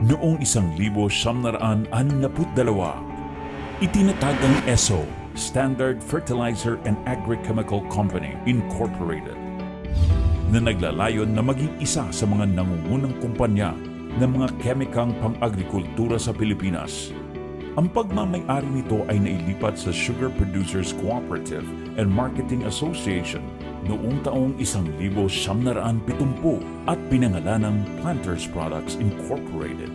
Noong 1962, itinatag ang ESO, Standard Fertilizer and Agrichemical Company Incorporated, na naglalayon na maging isa sa mga nangungunang kumpanya ng mga kemikang pang-agrikultura sa Pilipinas. Ang pagmamay-ari nito ay nailipat sa Sugar Producers Cooperative and Marketing Association noong taong 1970 at pinangalan ng Planters Products Incorporated.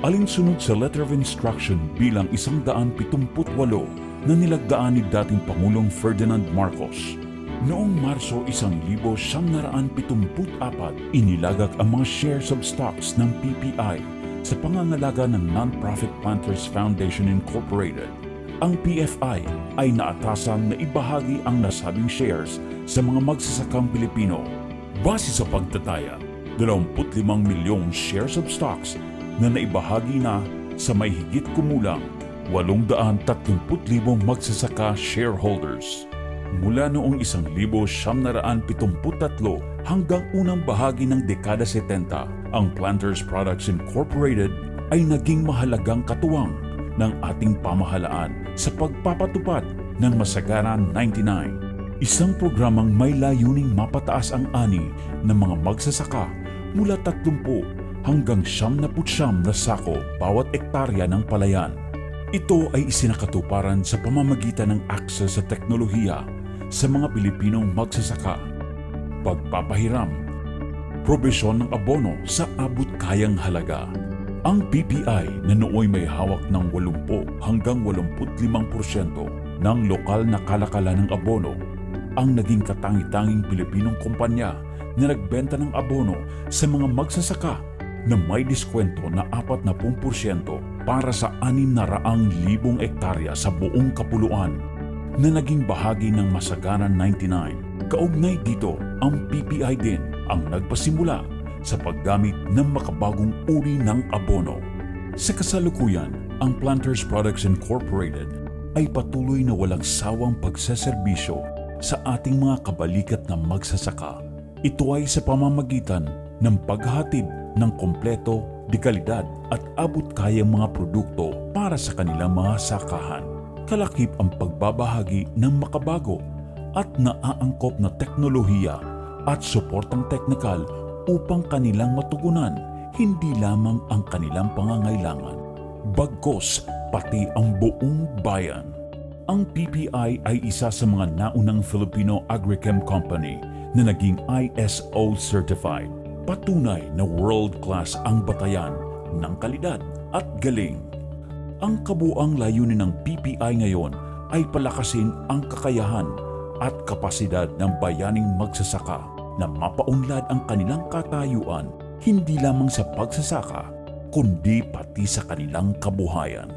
Alinsunod sa Letter of Instruction bilang 178 na nilagdaan ni dating Pangulong Ferdinand Marcos. Noong Marso 1974, inilagak ang mga shares of stocks ng PPI sa pangangalaga ng Non-Profit Planters Foundation Incorporated. Ang PFI ay naatasan na ibahagi ang nasabing shares sa mga magsasakang Pilipino. Base sa pagtataya, 25 milyong shares of stocks na naibahagi na sa may higit kumulang 830,000 magsasaka shareholders. Mula noong 1973 hanggang unang bahagi ng dekada 70, ang Planters Products Incorporated ay naging mahalagang katuwang ng ating pamahalaan sa pagpapatupad ng Masagana 99, isang programang may layuning mapataas ang ani ng mga magsasaka mula 30 hanggang 79 na sako bawat ektarya ng palayan. Ito ay isinakatuparan sa pamamagitan ng akses sa teknolohiya sa mga Pilipinong magsasaka, pagpapahiram, probisyon ng abono sa abot-kayang halaga. Ang PPI na nooy may hawak ng 80 hanggang 85% ng lokal na kalakalan ng abono, ang naging katangi-tanging Pilipinong kumpanya na nagbenta ng abono sa mga magsasaka na may diskwento na 40% para sa 600,000 ektarya sa buong kapuluan na naging bahagi ng Masagana 99. Kaugnay dito, ang PPI din ang nagpasimula sa paggamit ng makabagong uri ng abono. Sa kasalukuyan, ang Planters Products Incorporated ay patuloy na walang sawang pagseserbisyo sa ating mga kabalikat na magsasaka. Ito ay sa pamamagitan ng paghahatid ng kompleto, dekalidad at abot-kayang mga produkto para sa kanilang mga sakahan. Kalakip ang pagbabahagi ng makabago at naaangkop na teknolohiya at suportang teknikal upang kanilang matugunan hindi lamang ang kanilang pangangailangan, bagkus pati ang buong bayan. Ang PPI ay isa sa mga naunang Filipino agrichem company na naging ISO certified. Patunay na world-class ang batayan ng kalidad at galing. Ang kabuang layunin ng PPI ngayon ay palakasin ang kakayahan at kapasidad ng bayaning magsasaka na mapaunlad ang kanilang katayuan hindi lamang sa pagsasaka kundi pati sa kanilang kabuhayan.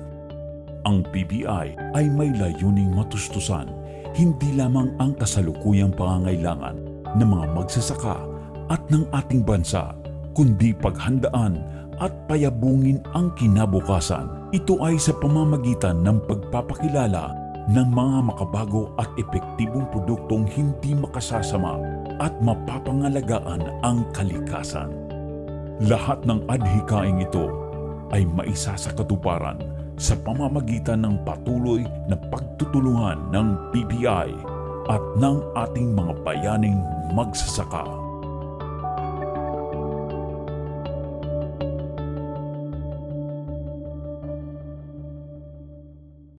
Ang PPI ay may layuning matustusan hindi lamang ang kasalukuyang pangangailangan ng mga magsasaka at ng ating bansa kundi paghandaan at payabungin ang kinabukasan. Ito ay sa pamamagitan ng pagpapakilala ng mga makabago at epektibong produktong hindi makasasama at mapapangalagaan ang kalikasan. Lahat ng adhikaing ito ay maisa sa katuparan sa pamamagitan ng patuloy na pagtutulungan ng PPI at ng ating mga bayaning magsasaka.